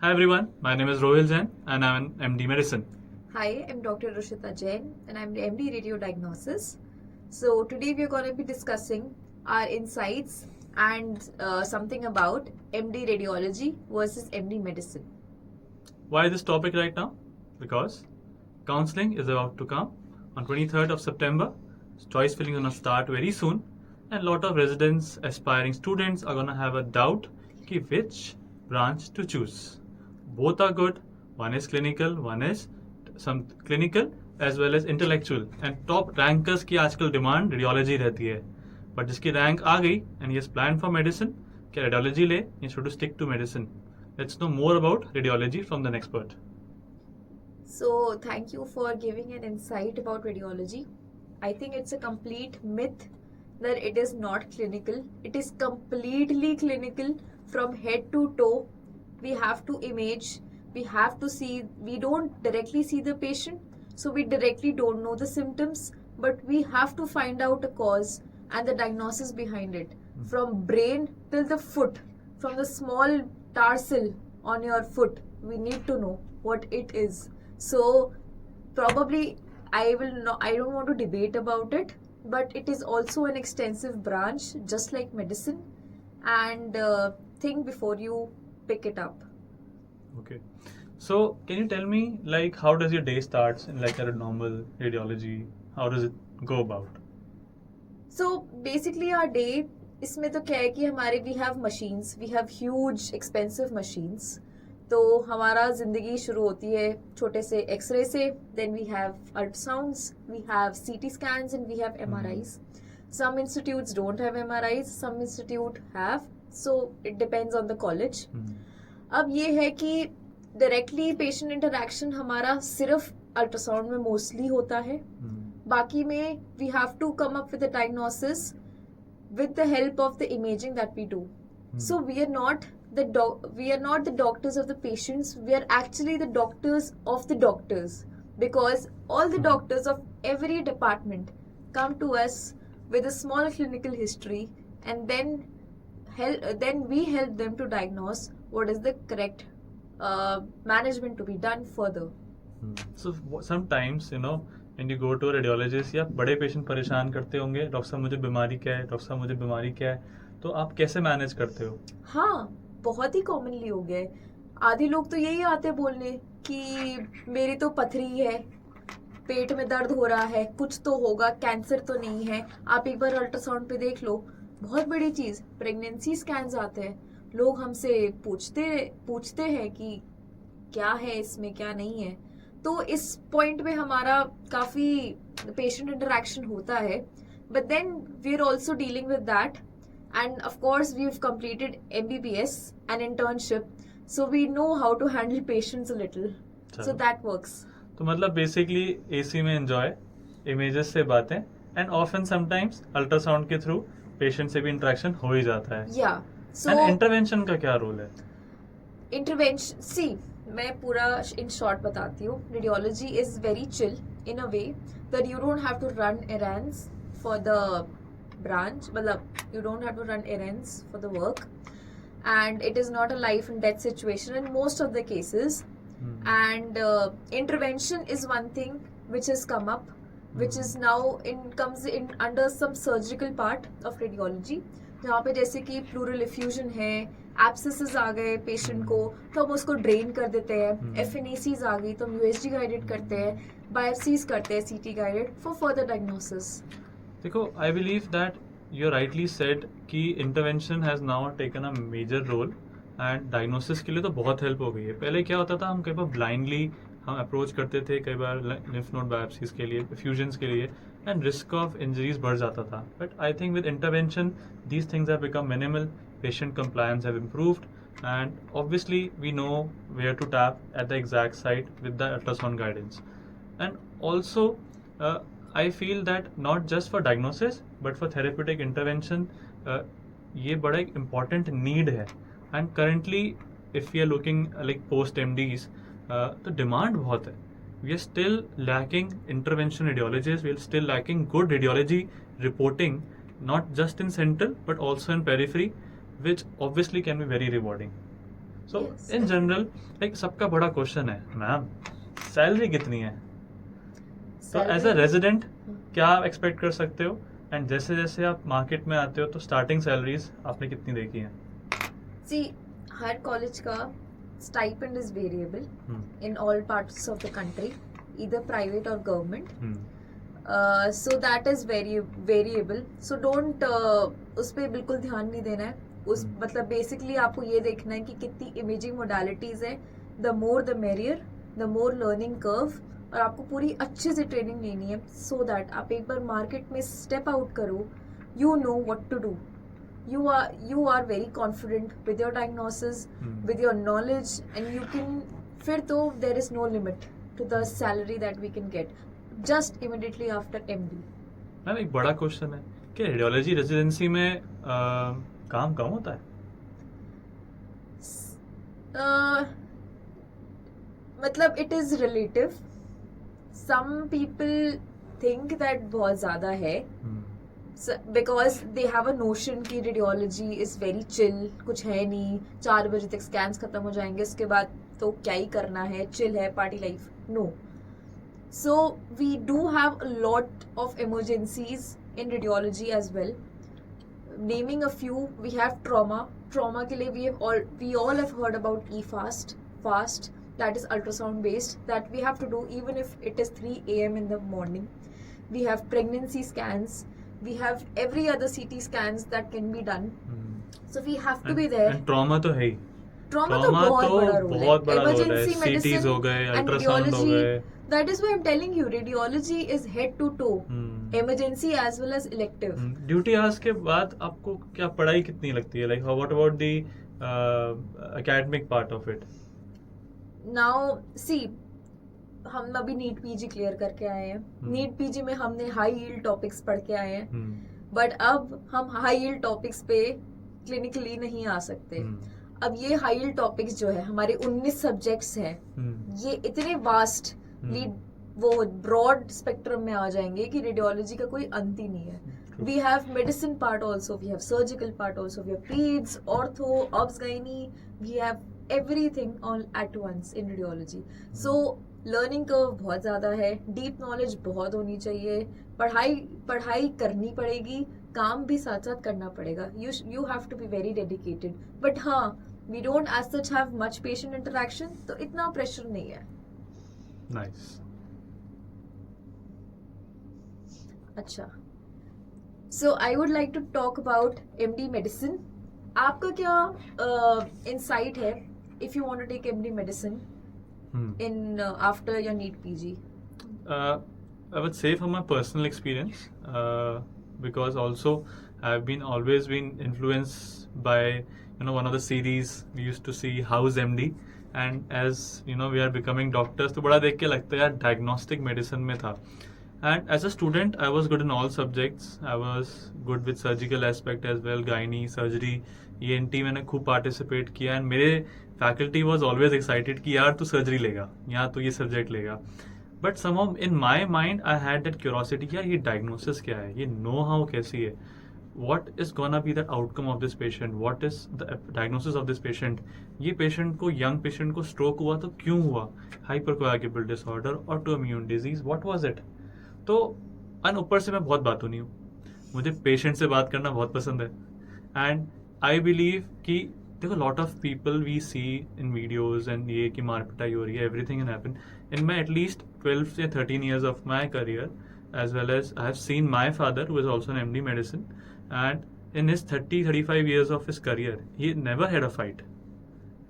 Hi everyone, my name is Rohil Jain and I'm an MD Medicine. Hi, I'm Dr. Rushita Jain and I'm the MD Radio Diagnosis. So, today we are going to be discussing our insights and something about MD Radiology versus MD Medicine. Why this topic right now? Because counseling is about to come on 23rd of September. Choice filling is going to start very soon and a lot of residents, aspiring students are going to have a doubt ki which branch to choose. Both are good. One is clinical, one is some clinical as well as intellectual. And top rankers की आजकल demand radiology रहती है. But जिसकी rank आ गई and he is plan for medicine क्या radiology ले या should stick to medicine. Let's know more about radiology from the expert. So, thank you for giving an insight about radiology. I think it's a complete myth that it is not clinical. It is completely clinical from head to toe. We have to image, we have to see, we don't directly see the patient, so we directly don't know the symptoms, but we have to find out a cause and the diagnosis behind it. From brain till the foot, from the small tarsal on your foot, we need to know what it is. So probably I don't want to debate about it, but it is also an extensive branch just like medicine, and think before you pick it up. Okay. So can you tell me like how does your day starts in like a normal radiology? How does it go about? So basically our day, इसमें तो क्या है कि हमारे we have machines, we have huge expensive machines. तो हमारा ज़िंदगी शुरू होती है छोटे से एक्सरे से, then we have ultrasounds, we have CT scans and we have MRIs. Some institutes don't have MRIs, some institute have, so it depends on the college. अब ये है कि डायरेक्टली पेशेंट इंटरेक्शन हमारा सिर्फ अल्ट्रासाउंड में mostly होता है. बाकी में we have to come up with the diagnosis with the help of the imaging that we do. So we are not the doctors of the patients, we are actually the doctors of the doctors, because all the doctors of every department come to us with a small clinical history, and then we help them to diagnose what is the correct management to be done further. So sometimes when you go to a radiologist या बड़े patient परेशान करते होंगे, doctor साहब मुझे बीमारी क्या है, डॉक्टर साहब मुझे बीमारी क्या है, तो आप कैसे मैनेज करते हो? हाँ, बहुत ही कॉमनली हो गया है. आधे लोग तो यही आते बोलने कि मेरी तो पथरी है, पेट में दर्द हो रहा है, कुछ तो होगा, कैंसर तो नहीं है, आप एक बार अल्ट्रासाउंड पे देख लो. बहुत बड़ी चीज़, प्रेगनेंसी स्कैन्स आते हैं, लोग हमसे पूछते हैं कि क्या है इसमें, क्या नहीं है. तो इस पॉइंट में हमारा काफ़ी पेशेंट इंटरेक्शन होता है, but then we are also dealing with that, and of course we have completed MBBS and internship, so we know how to handle patients a little, so that works. तो मतलब basically AC में enjoy, images से बातें, and often sometimes ultrasound के through patient से भी interaction हो ही जाता है. या एंड इंटरवेंशन का क्या रोल है? इंटरवेंशन, सी मैं पूरा इन शॉर्ट बताती हूँ. Radiology is very chill in a way that you don't have to run errands for the branch, मतलब you don't have to run errands for the work, and it is not a life and death situation in most of the cases. And intervention is one thing which has come up, which is now comes in under some surgical part of radiology, जहाँ पे जैसे कि pleural effusion है, एब्सेसेस आ गए patient को तो हम उसको ड्रेन कर देते हैं, FNACs आ गई तो हम USG गाइडेड करते हैं, बायोप्सीज करते हैं CT guided for further diagnosis. देखो, I believe that you rightly said कि intervention has now taken a major role and diagnosis के लिए तो बहुत हेल्प हो गई है. पहले क्या होता था, हम कई बार blindly हम अप्रोच करते थे, कई बार lymph node biopsies के लिए, फ्यूजन्स के लिए, and risk of injuries बढ़ जाता था. But I think with intervention these things have become minimal, patient compliance have improved, and obviously we know where to tap at the exact site with the ultrasound guidance. And also I feel that not just for diagnosis but for therapeutic intervention ये बड़ा एक important need है. And currently if we are looking like post MDs तो demand बहुत है. We are still lacking intervention radiologists, we are still lacking good radiology reporting, not just in central but also in periphery, which obviously can be very rewarding. So Yes, in general like सबका बड़ा question है ma'am salary कितनी है, तो as a Salary- resident क्या आप expect कर सकते हो, एंड जैसे जैसे आप मार्केट में आते हो तो स्टार्टिंग सैलरीज आपने कितनी देखी हैं? See, हर कॉलेज का stipend is variable in all parts of the country, either private or government. So that is very variable. So don't उस पे बिल्कुल ध्यान नहीं देना है. उस मतलब बेसिकली आपको ये देखना है कि कितनी इमेजिंग मोडालिटीज है. The more the merrier, the more learning curve. और आपको पूरी अच्छे से ट्रेनिंग लेनी है सो दैट आप एक बार मार्केट में स्टेप आउट करो, you know what to do. You are very confident with your diagnosis, with your knowledge, and you can. फिर तो there is no limit to the salary that we can get just immediately after MD. Ma'am एक बड़ा question है कि radiology residency में काम कम होता है? मतलब it is relative. Some people think that बहुत ज़्यादा है. Because they have a notion की रेडियोलॉजी इज वेरी चिल, कुछ है नहीं, 4 बजे तक स्कैन्स खत्म हो जाएंगे, उसके बाद तो क्या ही करना है, चिल है, party life. No. So we do have a lot of emergencies in radiology as well. Naming a few, we have trauma के लिए we all have heard about fast that is ultrasound based that we have to do even if it is 3 a.m. in the morning. We have pregnancy scans, we have every other CT scans that can be done. So we have to be there. And trauma तो है ही. Trauma तो बहुत बड़ा role है. Emergency medicine हो गए, and ultrasound हो गए. That is why I'm telling you, radiology is head to toe. Emergency as well as elective. Duty hours के बाद आपको क्या पढ़ाई कितनी लगती है? Like what about the academic part of it? Now see, हम अभी नीट पीजी क्लियर करके आए हैं. नीट पीजी में हमने हाई यील्ड टॉपिक्स पढ़ के आए हैं, बट अब हम हाई यील्ड टॉपिक्स पे क्लिनिकली नहीं आ सकते. अब ये हाई यील्ड टॉपिक्स जो है हमारे 19 सब्जेक्ट्स हैं, ये इतने वास्ट वो ब्रॉड स्पेक्ट्रम में आ जाएंगे कि रेडियोलॉजी का कोई अंत ही नहीं है. We have medicine part also, we have surgical part also, we have peds, ortho, obs gynae, we have everything all at once in radiology. So learning curve बहुत ज़्यादा है, deep knowledge बहुत होनी चाहिए, पढ़ाई करनी पड़ेगी, काम भी साथ साथ करना पड़ेगा. You have to be very dedicated. But हाँ, we don't as such have much patient interaction, तो इतना pressure नहीं है. Nice. अच्छा. So I would like to talk about MD medicine. आपका क्या insight है if you want to take MD medicine in after your NEET PG? I would say from my personal experience, because also I've always been influenced by one of the series we used to see, House MD, and as we are becoming doctors, तो बड़ा देख के लगता है यार diagnostic medicine में था. And as a student, I was good in all subjects. I was good with surgical aspect as well, gynae, surgery, ENT मैंने खूब participate किया, and मेरे faculty was always excited कि यार तू surgery लेगा, या तू ये subject लेगा. But somehow in my mind, I had that curiosity कि यार ये diagnosis क्या है, ये know-how कैसी है, what is gonna be the outcome of this patient, what is the diagnosis of this patient, ये patient को, young patient को stroke हुआ तो क्यों हुआ, hypercoagulable disorder, autoimmune disease, what was it? तो ऊपर से मैं बहुत बातूं नहीं हूँ, मुझे पेशेंट से बात करना बहुत पसंद है. एंड आई बिलीव कि देखो lot of people we see in videos and ये कि मार पिटाई हो रही है, everything can happen. In my at least 12 या 13 years of my career, as well as I have seen my father who is also an MD medicine, and in his 30-35 years of his career he never had a fight,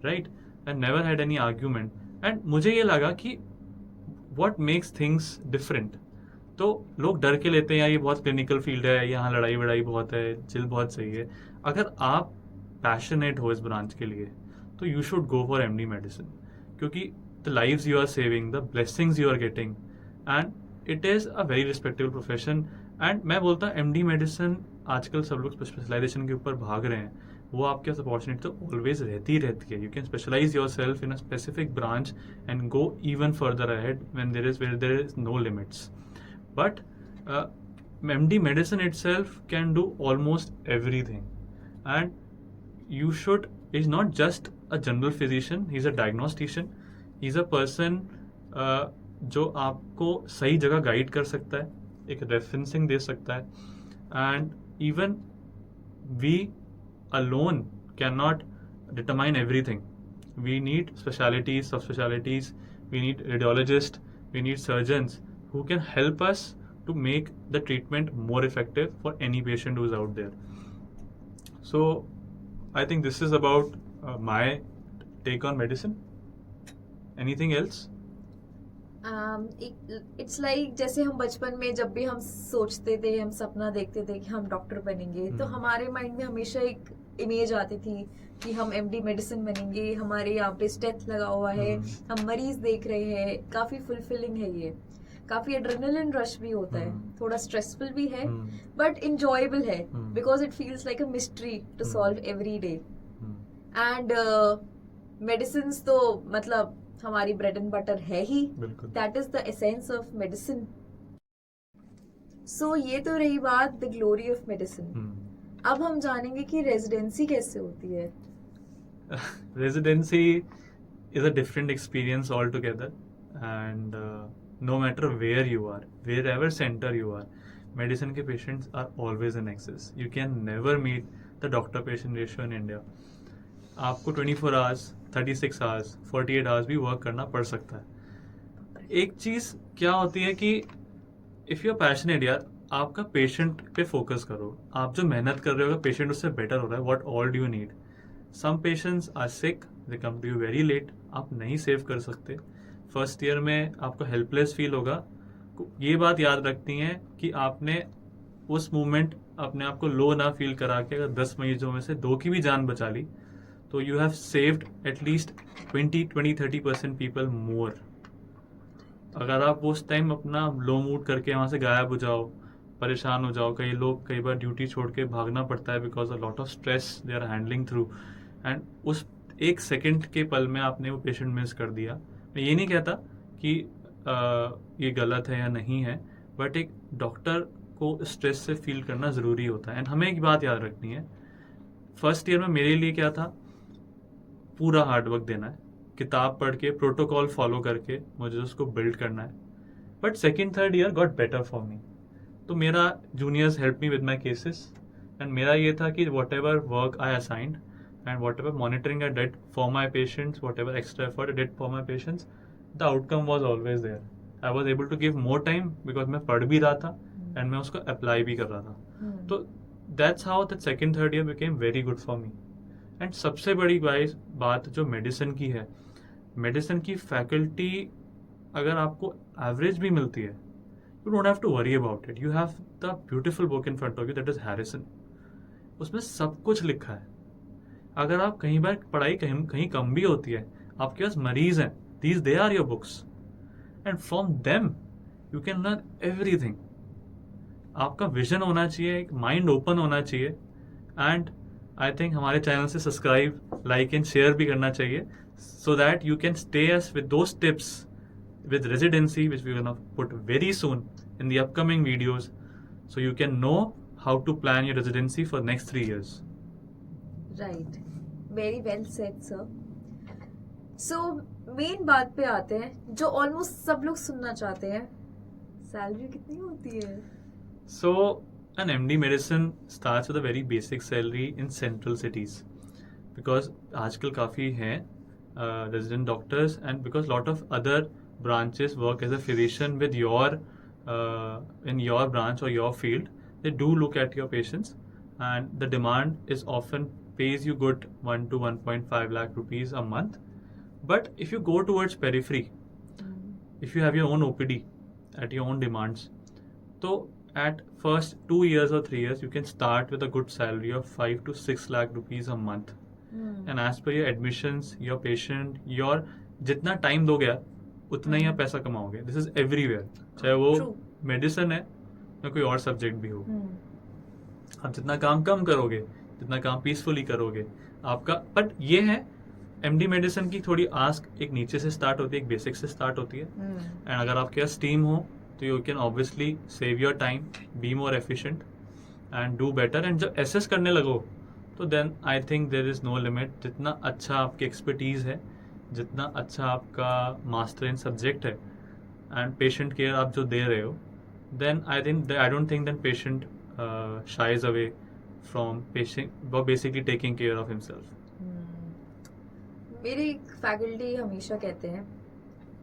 right, and never had any argument. and मुझे ये लगा कि what makes things different. तो लोग डर के लेते हैं यार ये बहुत क्लिनिकल फील्ड है, यहाँ लड़ाई वड़ाई बहुत है, चिल बहुत सही है. अगर आप पैशनेट हो इस ब्रांच के लिए तो you should go for MD medicine, क्योंकि the lives you are saving, the blessings you are getting, and it is a very respectable profession. And मैं बोलता हूँ MD मेडिसिन आजकल सब लोग स्पेशलाइजेशन के ऊपर भाग रहे हैं, वो आपके पास अपॉर्चुनिटी तो ऑलवेज रहती है. You can specialise yourself in a specific branch and go even further ahead when there is no limits. But MD medicine itself can do almost everything, and you should, is not just a general physician, he's a diagnostician, he's a person जो आपको सही जगह guide कर सकता है, एक referencing दे सकता है, and even we alone cannot determine everything. We need specialities, subspecialties, we need radiologists, we need surgeons who can help us to make the treatment more effective for any patient who's out there. So I think this is about my take on medicine. Anything else? It's like जैसे हम बचपन में जब भी हम सोचते थे, हम सपना देखते थे कि हम डॉक्टर बनेंगे, तो हमारे माइंड में हमेशा एक इमेज आती थी कि हम एमडी मेडिसिन बनेंगे, हमारे यहाँ पे स्टेथ लगा हुआ है, हम मरीज देख रहे हैं, काफी फुलफिलिंग है ये, काफी एड्रेनलिन रश भी होता है, थोड़ा स्ट्रेसफुल भी है, बट इंजॉयबल है because it feels like a mystery to solve every day. And medicine तो मतलब हमारी ब्रेड एंड बटर है ही, that is the essence of medicine. So ये तो रही बात द ग्लोरी ऑफ मेडिसिन. अब हम जानेंगे कि रेजिडेंसी कैसे होती है. Residency is a different experience all together, and no matter where you are, wherever centre you are, medicine के patients are always in excess. You can never meet the doctor patient ratio in India. आपको 24 hours, 36 hours, 48 hours भी work करना पड़ सकता है. एक चीज़ क्या होती है कि इफ़ यू आर पैशनेट यार, आपका पेशेंट पे फोकस करो. आप जो मेहनत कर रहे हो, पेशेंट उससे बेटर हो रहा है, what all do you need. Some patients are sick, they come to you very late, आप नहीं सेव कर सकते. फर्स्ट ईयर में आपको हेल्पलेस फील होगा. ये बात याद रखनी है कि आपने उस मोमेंट अपने आप को लो ना फील करा के अगर 10 मरीजों में से 2 की भी जान बचा ली, तो you have saved at least 20-30% people more. अगर आप उस टाइम अपना लो मूड करके वहाँ से गायब हो जाओ, परेशान हो जाओ, कई लोग कई बार ड्यूटी छोड़ के भागना पड़ता है because a lot of stress they are handling through, and उस 1 सेकेंड के पल में आपने वो पेशेंट मिस कर दिया. मैं ये नहीं कहता कि ये गलत है या नहीं है, बट एक डॉक्टर को स्ट्रेस से फील करना ज़रूरी होता है. एंड हमें एक बात याद रखनी है, फर्स्ट ईयर में मेरे लिए क्या था, पूरा हार्डवर्क देना है, किताब पढ़ के प्रोटोकॉल फॉलो करके मुझे उसको बिल्ड करना है. But second third year got better for me. तो मेरा juniors help me with my cases, and मेरा ये था कि whatever work I assigned and whatever monitoring I did for my patients, whatever extra effort I did for my patients, the outcome was always there. I was able to give more time because मैं पढ़ भी रहा था and मैं उसको apply भी कर रहा था. तो that's how that second third year became very good for me. And सबसे बड़ी बात जो मेडिसिन की है, मेडिसिन की फैकल्टी अगर आपको एवरेज भी मिलती है, you don't have to worry about it. You have the beautiful book in front of you, that is Harrison. उसमें सब कुछ लिखा है. अगर आप कहीं बार पढ़ाई कहीं कम भी होती है, आपके पास मरीज हैं, these they are your books, and from them you can learn everything. आपका विजन होना चाहिए, एक माइंड ओपन होना चाहिए. एंड आई थिंक हमारे चैनल से सब्सक्राइब, लाइक एंड शेयर भी करना चाहिए, so that you can stay us with those tips with residency, which we're gonna put very soon in the upcoming videos, so you can know how to plan your residency for next 3 years. Right, very well said, sir. So main बात पे आते हैं जो almost सब लोग सुनना चाहते हैं, सैलरी कितनी होती है? So an MD medicine starts with a very basic salary in central cities, because आजकल काफ़ी हैं resident doctors, and because lot of other branches work as a physician with your in your branch or your field, they do look at your patients, and the demand is often pays you good 1 to 1.5 lakh rupees a month. But if you go towards periphery, if you have your own OPD at your own demands, so at first 2 years or 3 years you can start with a good salary of 5 to 6 lakh rupees a month. And as per your admissions, your patient, your जितना time दोगे आप उतना ही आप पैसा कमाओगे. This is everywhere, चाहे वो medicine है या कोई और सब्जेक्ट भी हो. आप जितना काम कम करोगे, जितना काम पीसफुली करोगे आपका. बट ये है एमडी मेडिसिन की थोड़ी आस्क एक नीचे से स्टार्ट होती है, एक बेसिक से स्टार्ट होती है. एंड अगर आपके पास टीम हो तो you can obviously save your time, be more efficient and do better. And जब एसेस करने लगो तो then I think there is no limit. जितना अच्छा आपकी एक्सपर्टीज़ है, जितना अच्छा आपका मास्टर इन सब्जेक्ट है एंड पेशेंट केयर आप जो दे रहे हो, then I don't think then patient shies away from basically taking care of himself. मेरे एक फैकल्टी हमेशा कहते हैं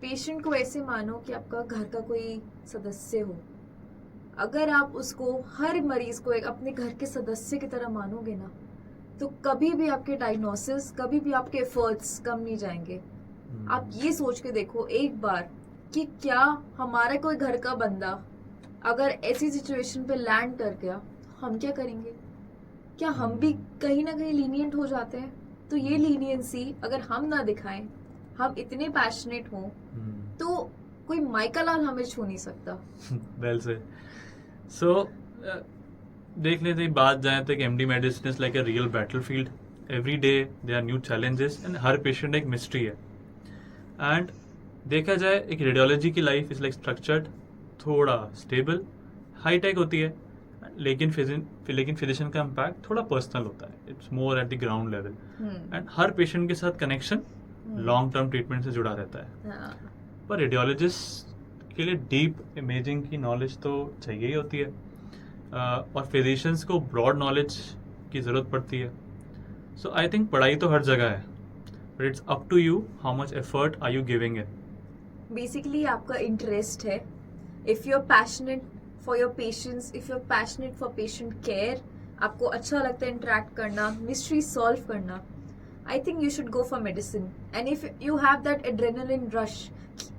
पेशेंट को ऐसे मानो कि आपका घर का कोई सदस्य हो. अगर आप उसको, हर मरीज को एक अपने घर के सदस्य की तरह मानोगे ना, तो कभी भी आपके डायग्नोसिस, कभी भी आपके एफर्ट्स कम नहीं जाएंगे. आप ये सोच के देखो एक बार कि क्या हमारा कोई घर का बंदा अगर ऐसी सिचुएशन पे लैंड कर गया, हम क्या करेंगे? क्या हम भी कहीं ना कहीं लीनियंट हो जाते हैं? तो ये लीनियंसी अगर हम ना दिखाएं, हम इतने पैशनेट हों, तो कोई माइकलाल हमें छू नहीं सकता. वेल से. सो देख लेते हैं, बात जाए तो MD medicine is like a real battlefield. Every day there are new challenges and हर पेशेंट एक मिस्ट्री है. एंड देखा जाए एक रेडियोलॉजी की लाइफ इज लाइक स्ट्रक्चर्ड, थोड़ा स्टेबल, हाई टेक होती है, लेकिन फिजिशियन का इम्पैक्ट थोड़ा पर्सनल होता है. It's more at the ground level and हर पेशेंट के साथ कनेक्शन लॉन्ग टर्म ट्रीटमेंट से जुड़ा रहता है. पर रेडियोलॉजिस्ट के लिए डीप इमेजिंग की नॉलेज तो चाहिए ही होती है, और फिजिशियंस को ब्रॉड नॉलेज की ज़रूरत पड़ती है. सो आई थिंक पढ़ाई तो हर जगह है, but it's up to you how much effort are you giving it. Basically आपका इंटरेस्ट है. If you are passionate for your patients, if you are passionate for patient care, आपको अच्छा लगता है इंटरेक्ट करना, मिस्ट्री सॉल्व करना, I think you should go for medicine. And if you have that adrenaline rush,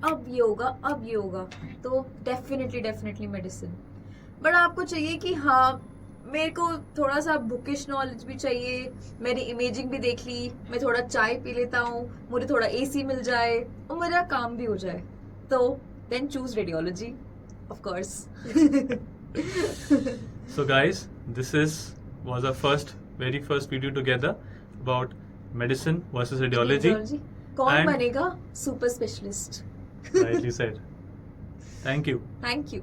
अब ये होगा, अब ये होगा, तो डेफिनेटली मेडिसिन. बट आपको चाहिए कि हाँ, मेरे को थोड़ा सा बुकिश नॉलेज भी चाहिए, मेरी इमेजिंग भी देख ली, मैं थोड़ा चाय पी लेता हूँ, मुझे थोड़ा एसी मिल जाए और मेरा काम भी हो जाए, तो then choose radiology, of course. So guys, this was our very first video together about medicine versus radiology. कौन And- बनेगा super specialist? Rightly said. Thank you. Thank you.